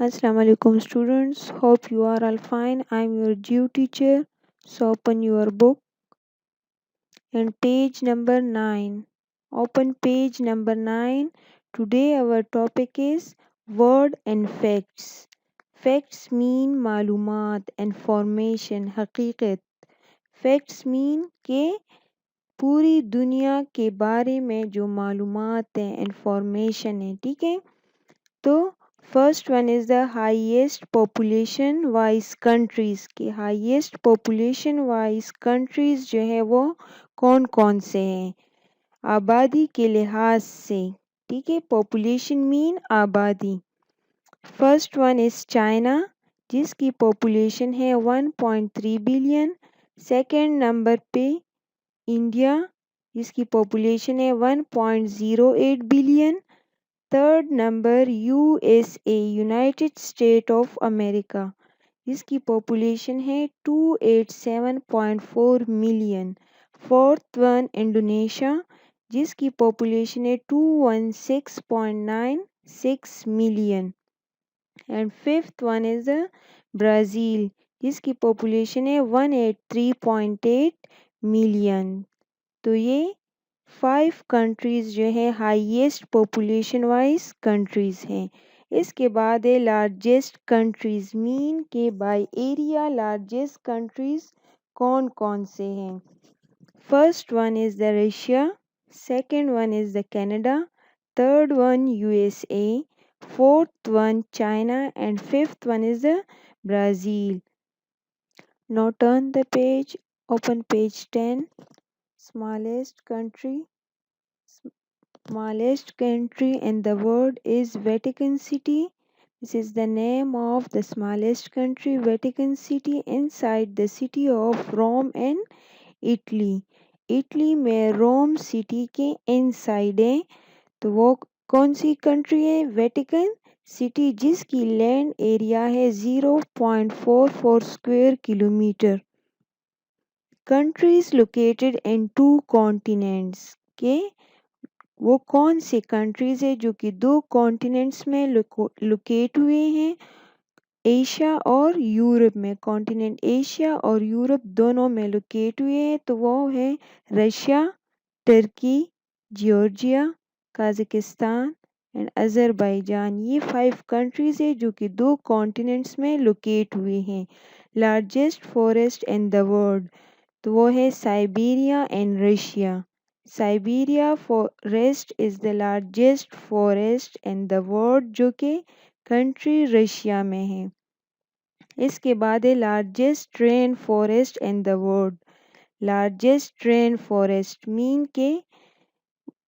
Assalamu alaikum students. Hope you are all fine. I am your geo teacher. So open your book and page number 9. Open page number 9. Today our topic is word and facts. Facts mean मालूमात, information, हकीकत. Facts mean के पूरी दुनिया के बारे में जो मालूमात है, information है, ठीक है। तो first one is the highest population wise countries के हाईएस्ट पॉपुलेशन वाइज कंट्रीज़ जो है वो कौन कौन से हैं आबादी के लिहाज से, ठीक है। पॉपुलेशन मीन आबादी। फर्स्ट वन इज़ चाइना जिसकी पॉपुलेशन है 1.3 बिलियन। सेकंड नंबर पे इंडिया जिसकी पॉपुलेशन है 1.08 billion. Third number USA United state of America जिसकी पॉपुलेशन है 287.4 मिलियन। फोर्थ वन इंडोनेशिया जिसकी पॉपुलेशन है 216.96 million. And fifth one is Brazil जिसकी पॉपुलेशन है 183.8 मिलियन। तो ये 5 कंट्रीज़ जो है हाईएस्ट पॉपुलेशन वाइज कंट्रीज़ हैं। इसके बाद है लार्जेस्ट कंट्रीज़ मीन के बाय एरिया लार्जेस्ट कंट्रीज़ कौन कौन से हैं। First one is the Russia, second one is the Canada, third one USA, fourth one China and fifth one is the Brazil. Now turn the page, open page 10. Smallest country in the world is Vatican City. This is the name of the smallest country, Vatican City, inside the city of Rome in Italy. Italy में रोम city के inside है। तो वो कौन सी country है? Vatican city जिसकी land area है 0.44 square kilometre. Countries located in 2 continents के वो कौन से कंट्रीज है जो कि 2 कॉन्टिनेंट्स में लोकेट हुए हैं? एशिया और यूरोप में। कॉन्टिनेंट एशिया और यूरोप दोनों में लोकेट हुए हैं। तो वो है Russia, Turkey, Georgia, Kazakhstan and Azerbaijan. ये 5 कंट्रीज है जो कि 2 कॉन्टिनेंट्स में लोकेट हुए हैं। Largest forest in the world तो वो है Siberia and Russia. Siberia forest is the largest forest in the world जो कि कंट्री रशिया में है। इसके बाद है largest rain forest in the world. Largest rain forest mean के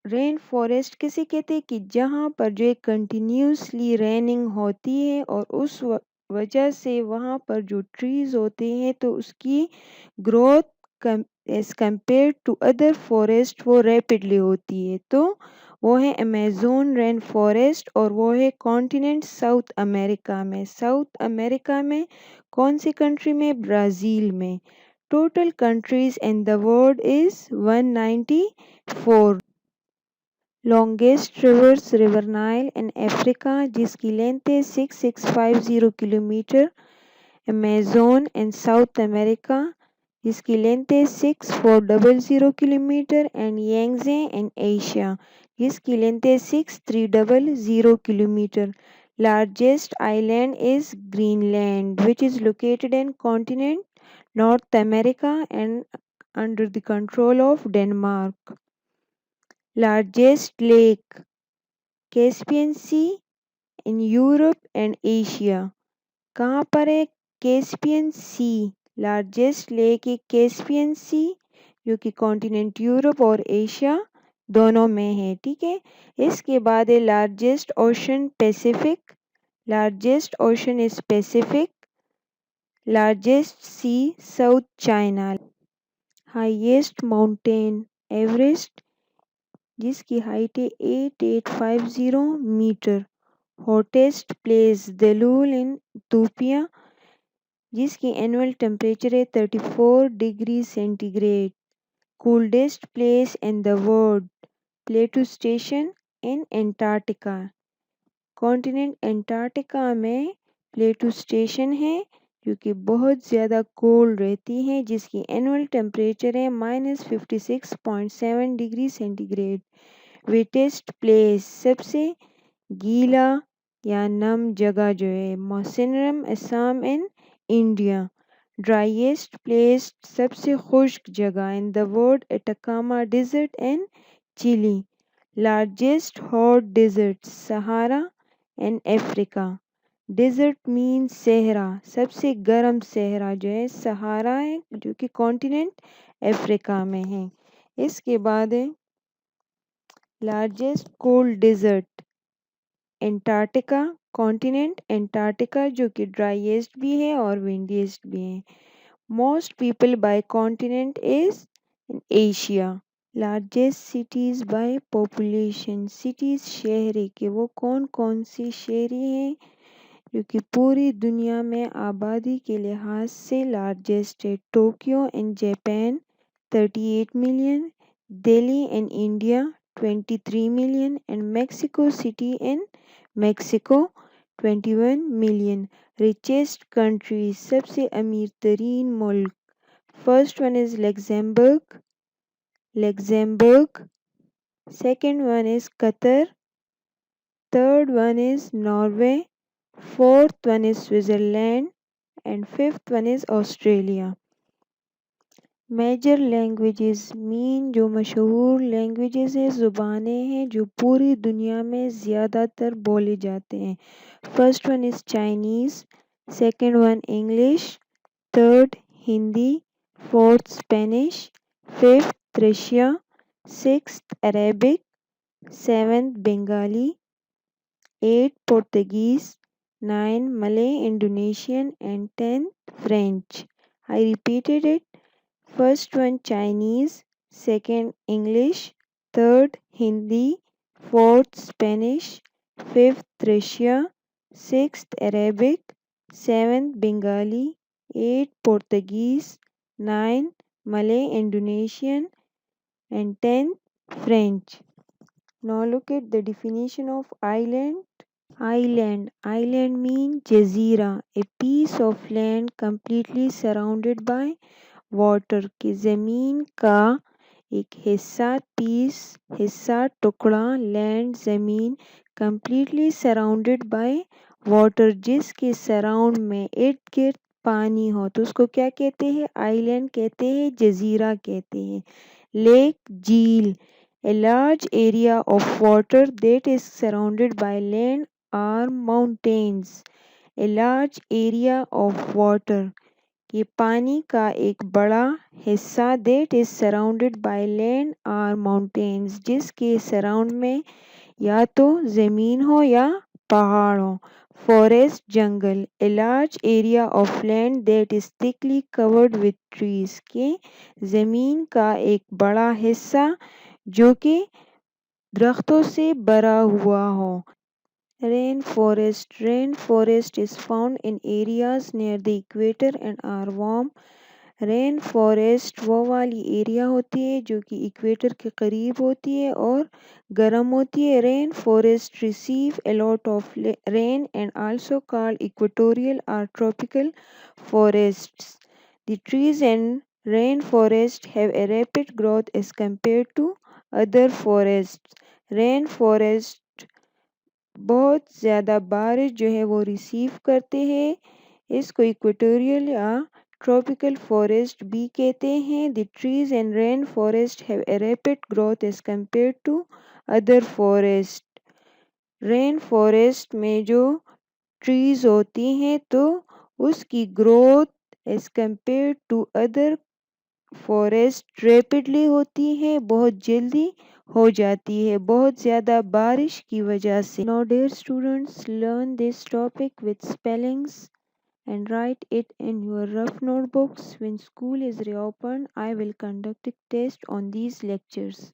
रेन फॉरेस्ट किसे कहते हैं कि जहाँ पर जो कंटिन्यूसली रेनिंग होती है और उस वजह से वहाँ पर जो ट्रीज़ होते हैं तो उसकी growth as compare to other forest वो रैपिडली होती है। तो वो है अमेज़न रेन फॉरेस्ट और वो है कॉन्टिनेंट साउथ अमेरिका में। साउथ अमेरिका में कौन सी कंट्री में? ब्राज़ील में। Total countries in the world is 194। Longest rivers river Nile in Africa जिसकी लेंथ है 6650 किलोमीटर। अमेज़न इन साउथ अमेरिका जिसकी लेंथ है 6400 kilometre and Yangtze in Asia जिसकी लेंथ है 6300 kilometre. Largest island is Greenland which is located in continent north America and under the control of Denmark. Largest lake Caspian Sea in Europe and Asia. कहाँ पर है? Caspian Sea. Largest lake है Caspian Sea जो कि continent Europe और Asia दोनों में है, ठीक है। इसके बाद है largest ocean Pacific. Largest ocean is Pacific. Largest sea South China. Highest mountain Everest जिसकी हाइट है 8850 metre. Hottest place Dallol in Ethiopia जिसकी एनुअल टेम्परेचर है 34 degree centigrade. Coldest place in the world Plateau station in Antarctica. Continent Antarctica में Plateau station है जो कि बहुत ज़्यादा कोल्ड रहती है, जिसकी एनुअल टेम्परेचर है -56.7 डिग्री सेंटीग्रेड। वेटेस्ट प्लेस, सबसे गीला या नम जगह जो है, Mawsynram, Assam in India. Driest place, सबसे खुश्क जगह, in the world, Atacama desert and Chile. Largest hot desert, Sahara and Africa. Desert mean सहरा, सबसे गर्म सहरा जो है सहारा है, जो कि कॉन्टिनेंट अफ्रीका में है। इसके बाद है largest cold desert, Antarctica, continent Antarctica, जो कि ड्राइएस्ट भी है और विंडीएस्ट भी है। Most people by continent is in Asia. Largest cities by population, cities शहरी के वो कौन कौन सी शहरी हैं जो कि पूरी दुनिया में आबादी के लिहाज से लार्जेस्ट है। Tokyo in Japan 38 million, Delhi in India 23 million and Mexico City in Mexico 21 million. Richest countries, सबसे अमीर तरीन मुल्क, first one is Luxembourg, second one is Qatar, third one is Norway, fourth one is Switzerland and fifth one is Australia. Major languages mean जो मशहूर languages हैं, ज़ुबानें हैं जो पूरी दुनिया में ज़्यादातर बोले जाते हैं। First one is Chinese, second one English, third Hindi, fourth Spanish, fifth Russia, sixth Arabic, seventh Bengali, eight Portuguese, nine Malay Indonesian and tenth French. I repeated it. First one Chinese, second English, third Hindi, fourth Spanish, fifth Russia, sixth Arabic, seventh Bengali, eighth Portuguese, nine Malay Indonesian, and tenth French. Now look at the definition of island. Island means jazira, a piece of land completely surrounded by water, की ज़मीन का एक हिस्सा टुकड़ा, land ज़मीन, completely surrounded by water, जिसके surround में इर्द गिर्द पानी हो तो उसको क्या कहते हैं, आइलैंड कहते हैं, जजीरा कहते हैं। लेक, झील, a large area of water that is surrounded by land or mountains, a large area of water, कि पानी का एक बड़ा हिस्सा that is surrounded by land और माउंटेन्स, जिसके सराउंड में या तो ज़मीन हो या पहाड़ हो। फॉरेस्ट, जंगल, a large area of land that is thickly covered with trees, के ज़मीन का एक बड़ा हिस्सा जो कि दरख्तों से भरा हुआ हो। Rainforest is found in areas near the equator and are warm. Rain forest वो वाली एरिया होती है जो कि इक्वेटर के करीब होती है और गर्म होती है। Rain forest receive a lot of rain and also called equatorial or tropical forests. The trees and rainforest have a rapid growth as compared to other forests. Rain forest बहुत ज़्यादा बारिश जो है वो रिसीव करते हैं। इसको इक्वेटोरियल या ट्रॉपिकल फॉरेस्ट भी कहते हैं। The trees and rain forest have a rapid growth as compare to other forest. Rain forest में जो ट्रीज होती हैं तो उसकी growth as compare to other forest rapidly होती है, बहुत जल्दी हो जाती है, बहुत ज़्यादा बारिश की वजह से। Now dear students, learn this topic with spellings and write it in your rough notebooks. When school is reopened, I will conduct a test on these lectures.